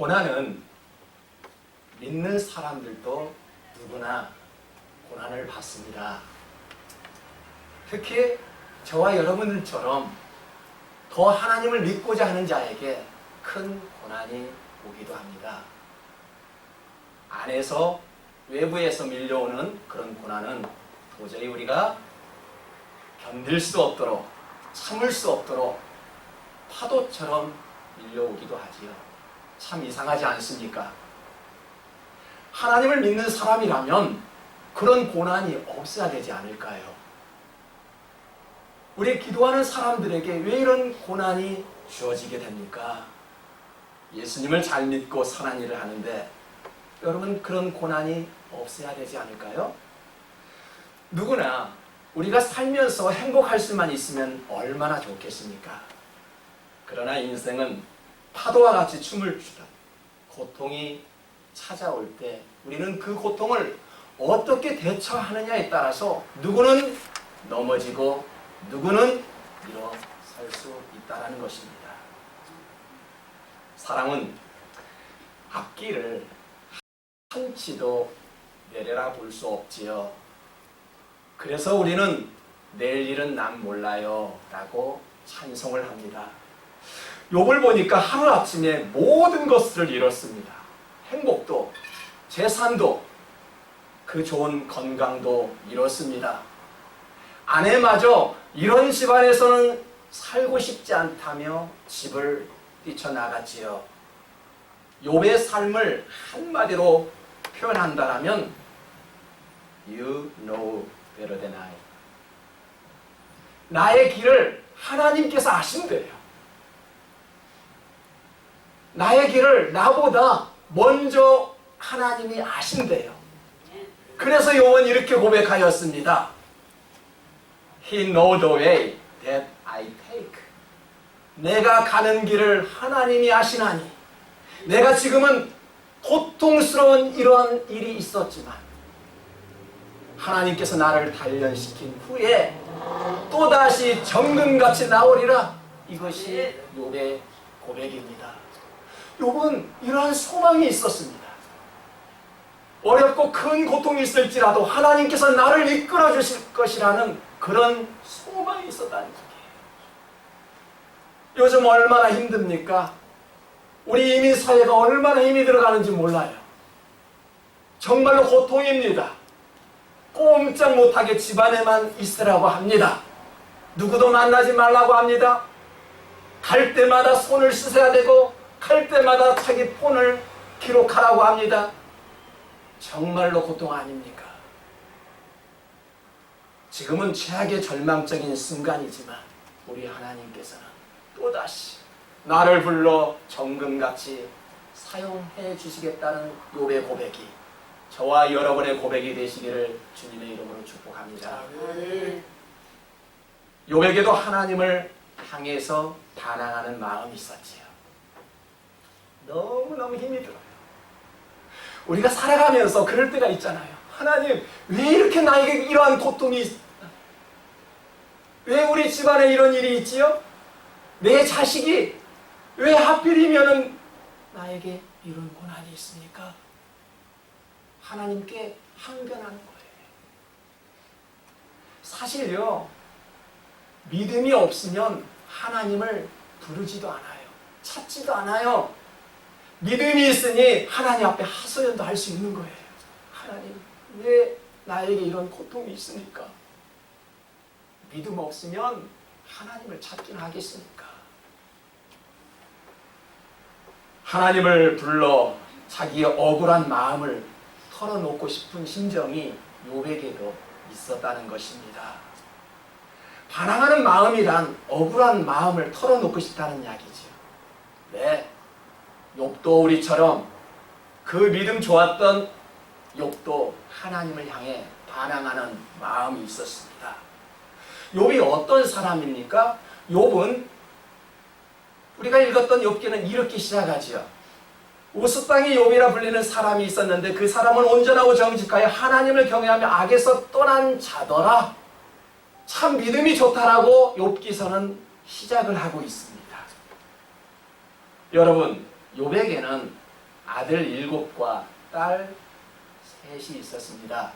고난은 믿는 사람들도 누구나 고난을 받습니다. 특히 저와 여러분들처럼 더 하나님을 믿고자 하는 자에게 큰 고난이 오기도 합니다. 안에서 외부에서 밀려오는 그런 고난은 도저히 우리가 견딜 수 없도록, 참을 수 없도록 파도처럼 밀려오기도 하지요. 참 이상하지 않습니까? 하나님을 믿는 사람이라면 그런 고난이 없어야 되지 않을까요? 우리 기도하는 사람들에게 왜 이런 고난이 주어지게 됩니까? 예수님을 잘 믿고 선한 일을 하는데 여러분, 그런 고난이 없어야 되지 않을까요? 누구나 우리가 살면서 행복할 수만 있으면 얼마나 좋겠습니까? 그러나 인생은 파도와 같이 춤을 추다 고통이 찾아올 때 우리는 그 고통을 어떻게 대처하느냐에 따라서 누구는 넘어지고 누구는 일어설 수 있다는 것입니다. 사랑은 앞길을 한치도 내려라 볼 수 없지요. 그래서 우리는 내일 일은 난 몰라요 라고 찬송을 합니다. 욥을 보니까 하루아침에 모든 것을 잃었습니다. 행복도, 재산도, 그 좋은 건강도 잃었습니다. 아내마저 이런 집안에서는 살고 싶지 않다며 집을 뛰쳐나갔지요. 욥의 삶을 한마디로 표현한다면 You know better than I. 나의 길을 하나님께서 아신대요. 나의 길을 나보다 먼저 하나님이 아신대요. 그래서 욥은 이렇게 고백하였습니다. He knows the way that I take. 내가 가는 길을 하나님이 아시나니 내가 지금은 고통스러운 이러한 일이 있었지만 하나님께서 나를 단련시킨 후에 또다시 정금같이 나오리라. 이것이 욥의 고백입니다. 욥은 이러한 소망이 있었습니다. 어렵고 큰 고통이 있을지라도 하나님께서 나를 이끌어 주실 것이라는 그런 소망이 있었다는 거예요. 요즘 얼마나 힘듭니까? 우리 이민 사회가 얼마나 힘이 들어가는지 몰라요. 정말로 고통입니다. 꼼짝 못하게 집안에만 있으라고 합니다. 누구도 만나지 말라고 합니다. 갈 때마다 손을 씻어야 되고 갈 때마다 자기 폰을 기록하라고 합니다. 정말로 고통 아닙니까? 지금은 최악의 절망적인 순간이지만 우리 하나님께서는 또다시 나를 불러 정금같이 사용해 주시겠다는 욥의 고백이 저와 여러분의 고백이 되시기를 주님의 이름으로 축복합니다. 욥에게도 하나님을 향해서 반항하는 마음이 있었지요. 너무너무 힘이 들어요. 우리가 살아가면서 그럴 때가 있잖아요. 하나님, 왜 이렇게 나에게 이러한 고통이 왜 우리 집안에 이런 일이 있지요? 내 자식이 왜 하필이면 나에게 이런 고난이 있습니까? 하나님께 항변하는 거예요. 사실요, 믿음이 없으면 하나님을 부르지도 않아요. 찾지도 않아요. 믿음이 있으니 하나님 앞에 하소연도 할 수 있는 거예요. 하나님, 왜 나에게 이런 고통이 있습니까? 믿음 없으면 하나님을 찾긴 하겠습니까? 하나님을 불러 자기의 억울한 마음을 털어놓고 싶은 심정이 욥에게도 있었다는 것입니다. 반항하는 마음이란 억울한 마음을 털어놓고 싶다는 이야기죠. 네, 욥도 우리처럼 그 믿음 좋았던 욥도 하나님을 향해 반항하는 마음이 있었습니다. 욥이 어떤 사람입니까? 욥은 우리가 읽었던 욥기는 이렇게 시작하지요. 우스땅이 욥이라 불리는 사람이 있었는데 그 사람은 온전하고 정직하여 하나님을 경외하며 악에서 떠난 자더라. 참 믿음이 좋다라고 욥기서는 시작을 하고 있습니다. 여러분, 욥에게는 아들 7과 딸 3이 있었습니다.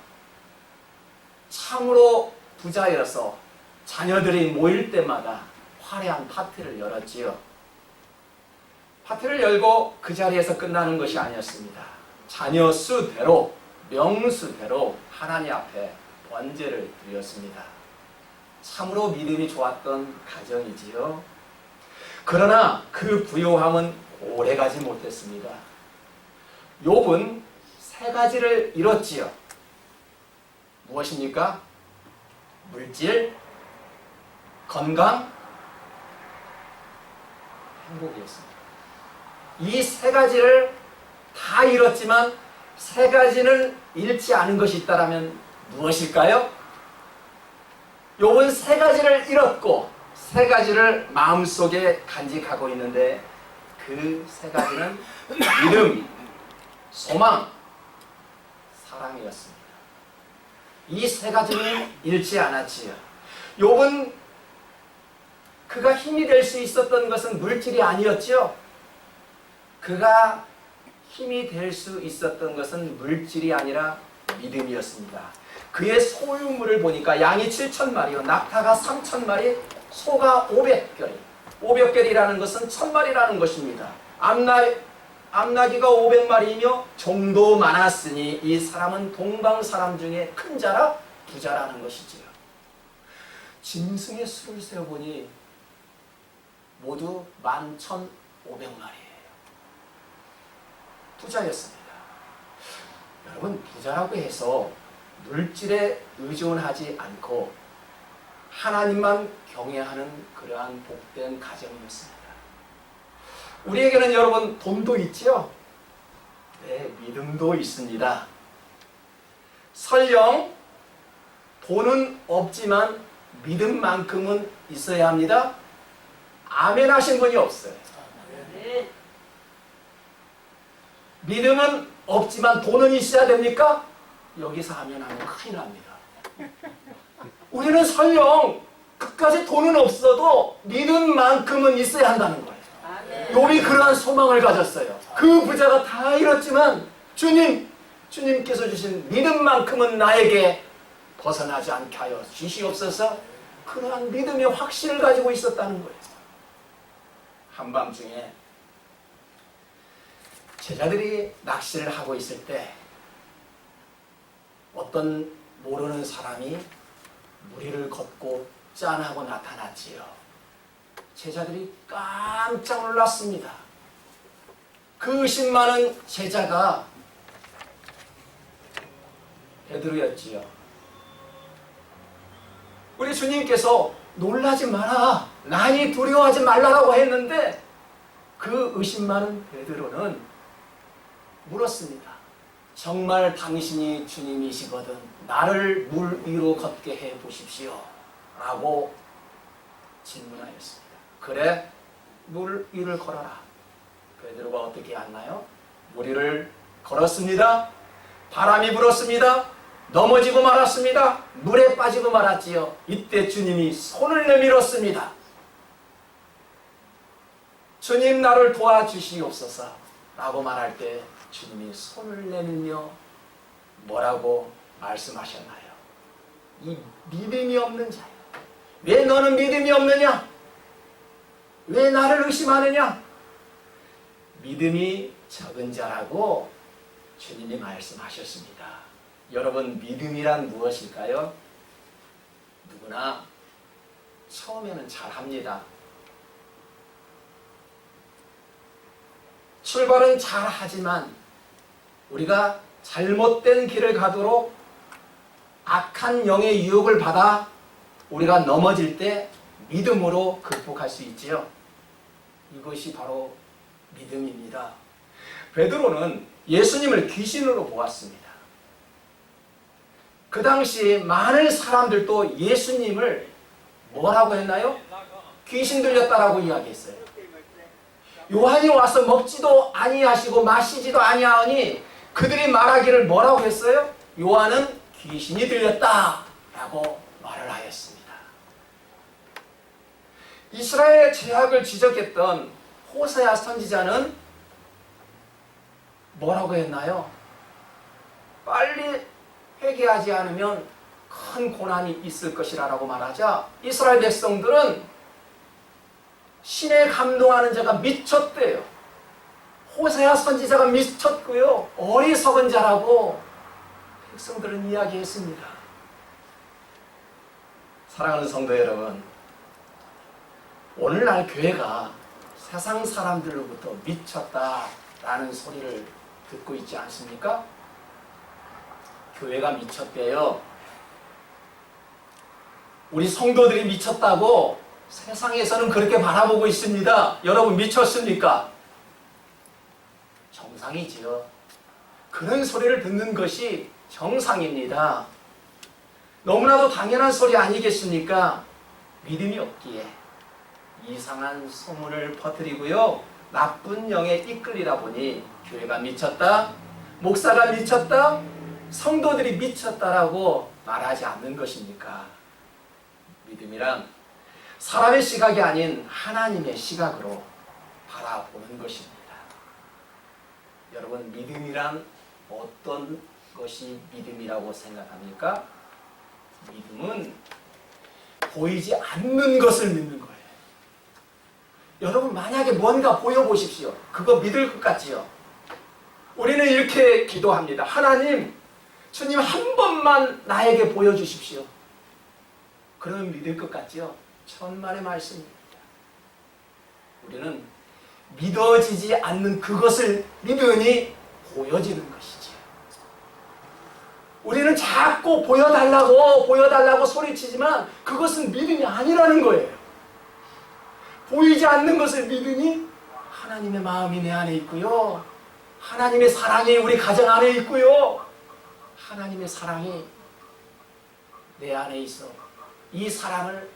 참으로 부자여서 자녀들이 모일 때마다 화려한 파티를 열었지요. 파티를 열고 그 자리에서 끝나는 것이 아니었습니다. 자녀 수대로, 명수대로 하나님 앞에 번제를 드렸습니다. 참으로 믿음이 좋았던 가정이지요. 그러나 그 부요함은 오래가지 못했습니다. 욥은 3가지를 잃었지요. 무엇입니까? 물질, 건강, 행복이었습니다. 이 3가지를 다 잃었지만 3가지는 잃지 않은 것이 있다면 무엇일까요? 욥은 3가지를 잃었고 3가지를 마음속에 간직하고 있는데 그 3가지는 믿음, 소망, 사랑이었습니다. 이 3가지는 잃지 않았지요. 욥은 그가 힘이 될 수 있었던 것은 물질이 아니었죠. 그가 힘이 될 수 있었던 것은 물질이 아니라 믿음이었습니다. 그의 소유물을 보니까 양이 7,000마리요, 낙타가 3,000마리, 소가 500결이. 500결이라는 것은 1,000마리라는 것입니다. 암나귀가 500마리이며 종도 많았으니 이 사람은 동방 사람 중에 큰 자라 부자라는 것이지요. 짐승의 수를 세어보니 모두 11,500마리예요. 부자였습니다. 여러분, 부자라고 해서 물질에 의존하지 않고 하나님만 경외하는 그러한 복된 가정이었습니다. 우리에게는 여러분 돈도 있지요? 네, 믿음도 있습니다. 설령 돈은 없지만 믿음만큼은 있어야 합니다. 아멘 하신 분이 없어요. 믿음은 없지만 돈은 있어야 됩니까? 여기서 아멘하면 큰일 납니다. 우리는 설령 끝까지 돈은 없어도 믿음만큼은 있어야 한다는 거예요. 욥이 그러한 소망을 가졌어요. 그 부자가 다 잃었지만 주님께서 주신 믿음만큼은 나에게 벗어나지 않게 하여 주시옵소서. 그러한 믿음의 확신을 가지고 있었다는 거예요. 한밤중에 제자들이 낚시를 하고 있을 때 어떤 모르는 사람이 무리를 걷고 짠하고 나타났지요. 제자들이 깜짝 놀랐습니다. 그 의심 많은 제자가 베드로였지요. 우리 주님께서 놀라지 마라, 나니 두려워하지 말라라고 했는데 그 의심 많은 베드로는 물었습니다. 정말 당신이 주님이시거든 나를 물 위로 걷게 해 보십시오 라고 질문하였습니다. 그래, 물 위를 걸어라. 베드로가 어떻게 했나요? 물 위를 걸었습니다. 바람이 불었습니다. 넘어지고 말았습니다. 물에 빠지고 말았지요. 이때 주님이 손을 내밀었습니다. 주님, 나를 도와주시옵소서 라고 말할 때 주님이 손을 내밀며 뭐라고 말씀하셨나요? 이 믿음이 없는 자야, 왜 너는 믿음이 없느냐? 왜 나를 의심하느냐? 믿음이 적은 자라고 주님이 말씀하셨습니다. 여러분, 믿음이란 무엇일까요? 누구나 처음에는 잘합니다. 출발은 잘하지만 우리가 잘못된 길을 가도록 악한 영의 유혹을 받아 우리가 넘어질 때 믿음으로 극복할 수 있지요. 이것이 바로 믿음입니다. 베드로는 예수님을 귀신으로 보았습니다. 그 당시 많은 사람들도 예수님을 뭐라고 했나요? 귀신 들렸다라고 이야기했어요. 요한이 와서 먹지도 아니하시고 마시지도 아니하니 그들이 말하기를 뭐라고 했어요? 요한은 귀신이 들렸다라고 말을 하였습니다. 이스라엘의 죄악을 지적했던 호세아 선지자는 뭐라고 했나요? 빨리 회개하지 않으면 큰 고난이 있을 것이라고 말하자 이스라엘 백성들은 신에 감동하는 자가 미쳤대요. 호세아 선지자가 미쳤고요. 어리석은 자라고 백성들은 이야기했습니다. 사랑하는 성도 여러분, 오늘날 교회가 세상 사람들로부터 미쳤다라는 소리를 듣고 있지 않습니까? 교회가 미쳤대요. 우리 성도들이 미쳤다고 세상에서는 그렇게 바라보고 있습니다. 여러분 미쳤습니까? 정상이지요. 그런 소리를 듣는 것이 정상입니다. 너무나도 당연한 소리 아니겠습니까? 믿음이 없기에 이상한 소문을 퍼뜨리고요. 나쁜 영에 이끌리다 보니 교회가 미쳤다, 목사가 미쳤다, 성도들이 미쳤다라고 말하지 않는 것입니까? 믿음이란 사람의 시각이 아닌 하나님의 시각으로 바라보는 것입니다. 여러분, 믿음이란 어떤 것이 믿음이라고 생각합니까? 믿음은 보이지 않는 것을 믿는 거예요. 여러분, 만약에 뭔가 보여보십시오. 그거 믿을 것 같지요? 우리는 이렇게 기도합니다. 하나님, 주님 한 번만 나에게 보여주십시오. 그러면 믿을 것 같지요? 천만의 말씀입니다. 우리는 믿어지지 않는 그것을 믿으니 보여지는 것이지요. 우리는 자꾸 보여달라고 소리치지만 그것은 믿음이 아니라는 거예요. 보이지 않는 것을 믿으니 하나님의 마음이 내 안에 있고요. 하나님의 사랑이 우리 가정 안에 있고요. 하나님의 사랑이 내 안에 있어 이 사랑을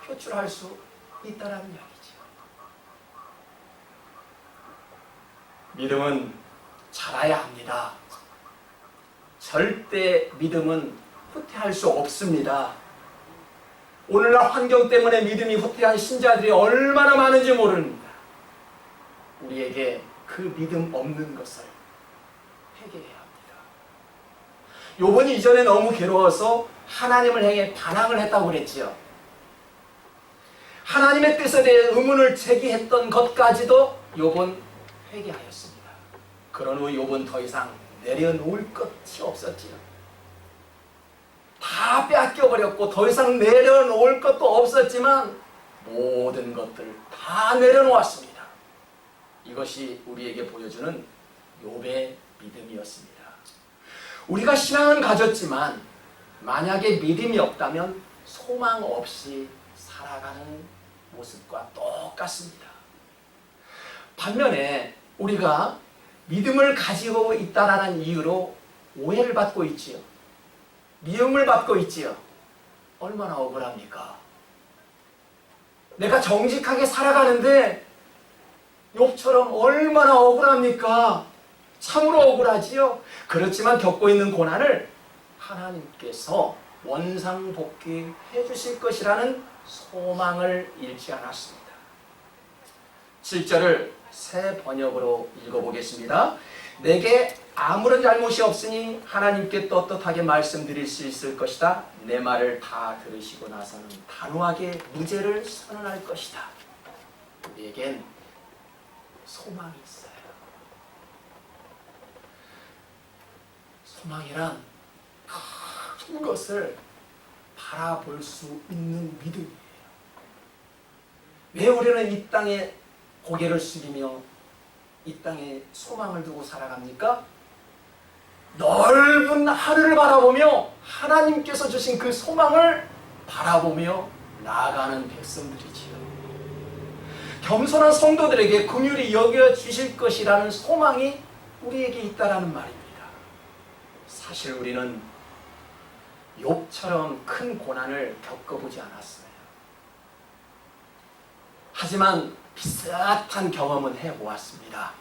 표출할 수 있다는 이야기죠. 믿음은 자라야 합니다. 절대 믿음은 후퇴할 수 없습니다. 오늘날 환경 때문에 믿음이 후퇴한 신자들이 얼마나 많은지 모릅니다. 우리에게 그 믿음 없는 것을 회개해야 합니다. 욥은 이전에 너무 괴로워서 하나님을 향해 반항을 했다고 그랬지요. 하나님의 뜻에 대해 의문을 제기했던 것까지도 욥은 회개하였습니다. 그런 후 욥은 더 이상 내려놓을 것이 없었지요. 다 뺏겨버렸고 더 이상 내려놓을 것도 없었지만 모든 것들 다 내려놓았습니다. 이것이 우리에게 보여주는 욥의 믿음이었습니다. 우리가 신앙은 가졌지만 만약에 믿음이 없다면 소망 없이 살아가는 모습과 똑같습니다. 반면에 우리가 믿음을 가지고 있다는 이유로 오해를 받고 있지요. 미움을 받고 있지요. 얼마나 억울합니까? 내가 정직하게 살아가는데 욥처럼 얼마나 억울합니까? 참으로 억울하지요. 그렇지만 겪고 있는 고난을 하나님께서 원상복귀해 주실 것이라는 소망을 잃지 않았습니다. 7절을 새 번역으로 읽어보겠습니다. 내게 아무런 잘못이 없으니 하나님께 떳떳하게 말씀드릴 수 있을 것이다. 내 말을 다 들으시고 나서는 단호하게 무죄를 선언할 것이다. 우리에겐 소망이 있어요. 소망이란 큰 것을 바라볼 수 있는 믿음이에요. 왜 우리는 이 땅에 고개를 숙이며 이 땅에 소망을 두고 살아갑니까? 넓은 하늘을 바라보며 하나님께서 주신 그 소망을 바라보며 나아가는 백성들이지요. 겸손한 성도들에게 긍휼히 여겨주실 것이라는 소망이 우리에게 있다라는 말입니다. 사실 우리는 욥처럼 큰 고난을 겪어보지 않았어요. 하지만 비슷한 경험은 해보았습니다.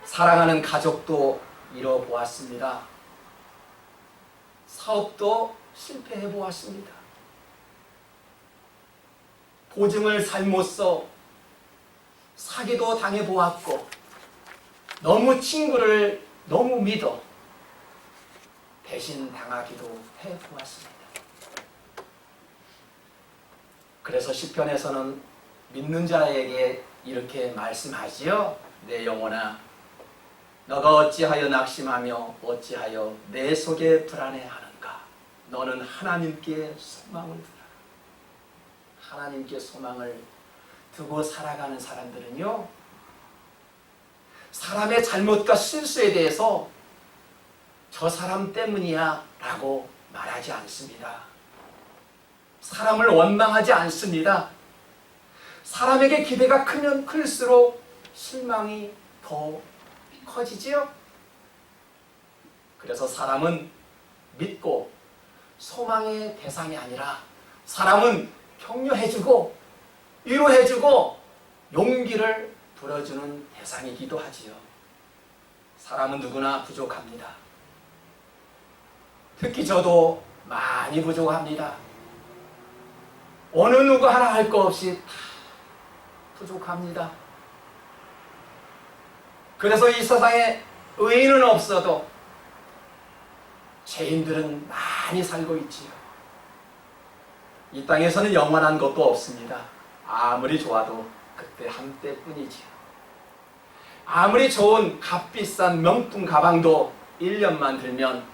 사랑하는 가족도 잃어보았습니다. 사업도 실패해보았습니다. 보증을 잘못 써 사기도 당해보았고 너무 친구를 너무 믿어 배신당하기도 해보았습니다. 그래서 시편에서는 믿는 자에게 이렇게 말씀하지요. 내 영혼아, 너가 어찌하여 낙심하며 어찌하여 내 속에 불안해하는가. 너는 하나님께 소망을 두라. 하나님께 소망을 두고 살아가는 사람들은요, 사람의 잘못과 실수에 대해서 저 사람 때문이야 라고 말하지 않습니다. 사람을 원망하지 않습니다. 사람에게 기대가 크면 클수록 실망이 더 커지지요. 그래서 사람은 믿고 소망의 대상이 아니라 사람은 격려해주고 위로해주고 용기를 불어주는 대상이기도 하지요. 사람은 누구나 부족합니다. 특히 저도 많이 부족합니다. 어느 누구 하나 할 거 없이 다 부족합니다. 그래서 이 세상에 의인은 없어도 죄인들은 많이 살고 있지요. 이 땅에서는 영원한 것도 없습니다. 아무리 좋아도 그때 한때뿐이지요. 아무리 좋은 값비싼 명품 가방도 1년만 들면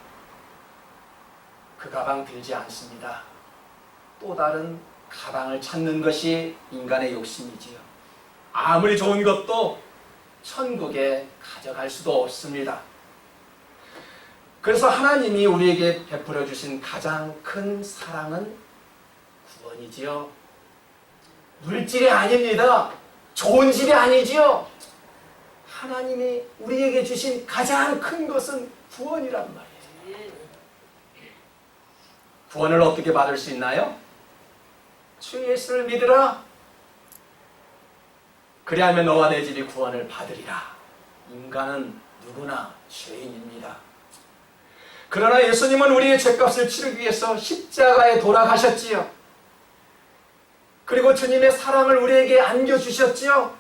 그 가방 들지 않습니다. 또 다른 가방을 찾는 것이 인간의 욕심이지요. 아무리 좋은 것도 천국에 가져갈 수도 없습니다. 그래서 하나님이 우리에게 베풀어 주신 가장 큰 사랑은 구원이지요. 물질이 아닙니다. 좋은 집이 아니지요. 하나님이 우리에게 주신 가장 큰 것은 구원이란 말이에요. 구원을 어떻게 받을 수 있나요? 주 예수를 믿으라. 그리하면 너와 내 집이 구원을 받으리라. 인간은 누구나 죄인입니다. 그러나 예수님은 우리의 죄값을 치르기 위해서 십자가에 돌아가셨지요. 그리고 주님의 사랑을 우리에게 안겨주셨지요.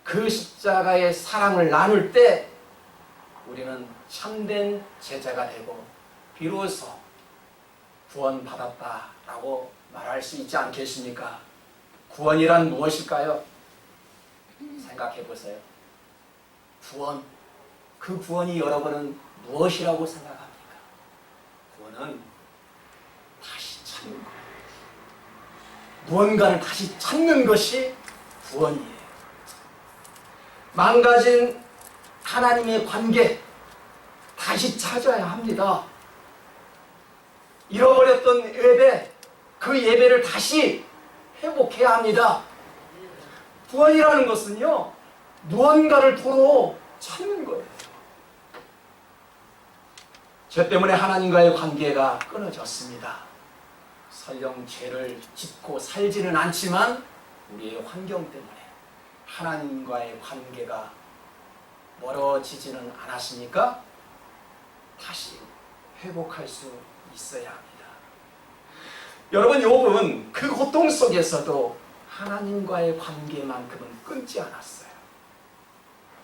그 십자가의 사랑을 나눌 때 우리는 참된 제자가 되고 비로소 구원받았다라고 말할 수 있지 않겠습니까? 구원이란 무엇일까요? 생각해 보세요. 구원, 그 구원이 여러분은 무엇이라고 생각합니까? 구원은 다시 찾는 거예요. 무언가를 다시 찾는 것이 구원이에요. 망가진 하나님의 관계 다시 찾아야 합니다. 잃어버렸던 예배, 그 예배를 다시 회복해야 합니다. 구원이라는 것은요, 무언가를 도로 찾는 거예요. 죄 때문에 하나님과의 관계가 끊어졌습니다. 설령 죄를 짓고 살지는 않지만 우리의 환경 때문에 하나님과의 관계가 멀어지지는 않았습니까? 다시 회복할 수 있어야 합니다. 여러분, 욥은 그 고통 속에서도 하나님과의 관계만큼은 끊지 않았어요.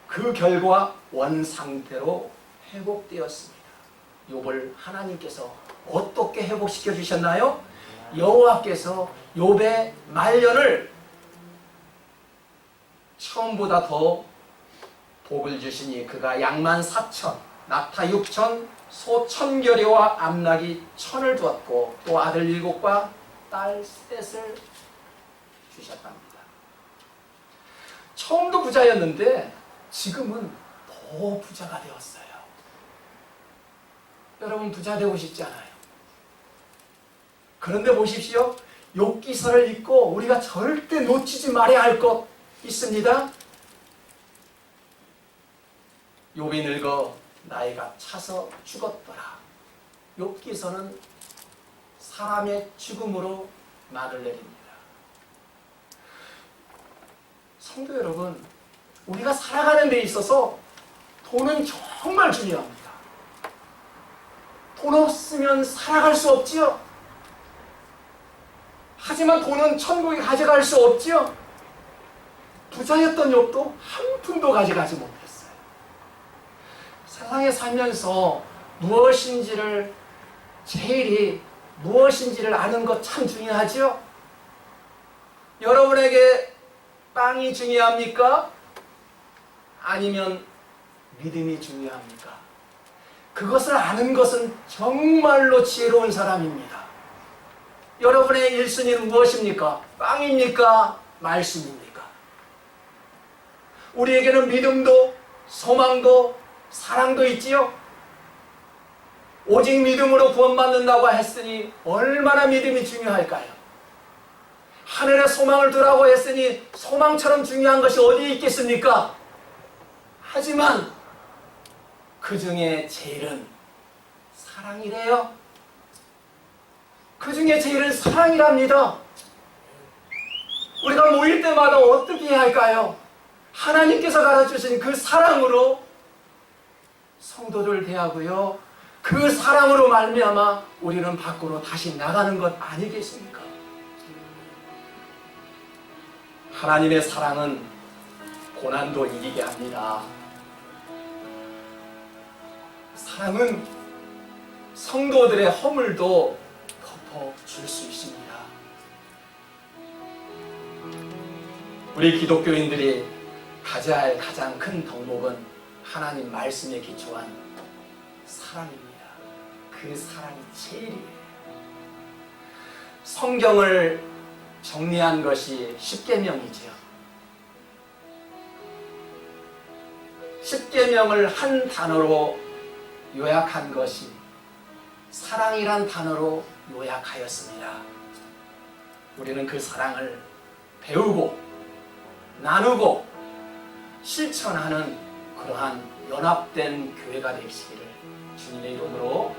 그 결과 원상태로 회복되었습니다. 욥을 하나님께서 어떻게 회복시켜 주셨나요? 여호와께서 욥의 말년을 처음보다 더 복을 주시니 그가 양만 4천, 낙타 6천, 소 1,000겨레와 암낙이 1,000을 두었고 또 아들 7과 딸 3을 주셨답니다. 처음도 부자였는데 지금은 더 부자가 되었어요. 여러분, 부자 되고 싶지 않아요? 그런데 보십시오. 욥기서를 읽고 우리가 절대 놓치지 말아야 할 것 있습니다. 욥이 늙어 나이가 차서 죽었더라. 욥기서는 사람의 죽음으로 말을 내립니다. 성도 여러분, 우리가 살아가는 데 있어서 돈은 정말 중요합니다. 돈 없으면 살아갈 수 없지요. 하지만 돈은 천국에 가져갈 수 없지요. 부자였던 욥도 한 푼도 가져가지 못했어요. 세상에 살면서 무엇인지를 아는 것 참 중요하죠? 여러분에게 빵이 중요합니까? 아니면 믿음이 중요합니까? 그것을 아는 것은 정말로 지혜로운 사람입니다. 여러분의 1순위는 무엇입니까? 빵입니까? 말씀입니까? 우리에게는 믿음도 소망도 사랑도 있지요? 오직 믿음으로 구원받는다고 했으니 얼마나 믿음이 중요할까요? 하늘에 소망을 두라고 했으니 소망처럼 중요한 것이 어디 있겠습니까? 하지만 그 중에 제일은 사랑이래요. 그 중에 제일은 사랑이랍니다. 우리가 모일 때마다 어떻게 해야 할까요? 하나님께서 가르쳐주신 그 사랑으로 성도들 대하고요. 그 사랑으로 말미암아 우리는 밖으로 다시 나가는 것 아니겠습니까? 하나님의 사랑은 고난도 이기게 합니다. 사랑은 성도들의 허물도 덮어줄 수 있습니다. 우리 기독교인들이 가져야 할 가장 큰 덕목은 하나님 말씀에 기초한 사랑입니다. 그 사랑이 제일이에요. 성경을 정리한 것이 십계명이죠. 십계명을 한 단어로 요약한 것이 사랑이란 단어로 요약하였습니다. 우리는 그 사랑을 배우고 나누고 실천하는 그러한 연합된 교회가 되시기를 주님의 이름으로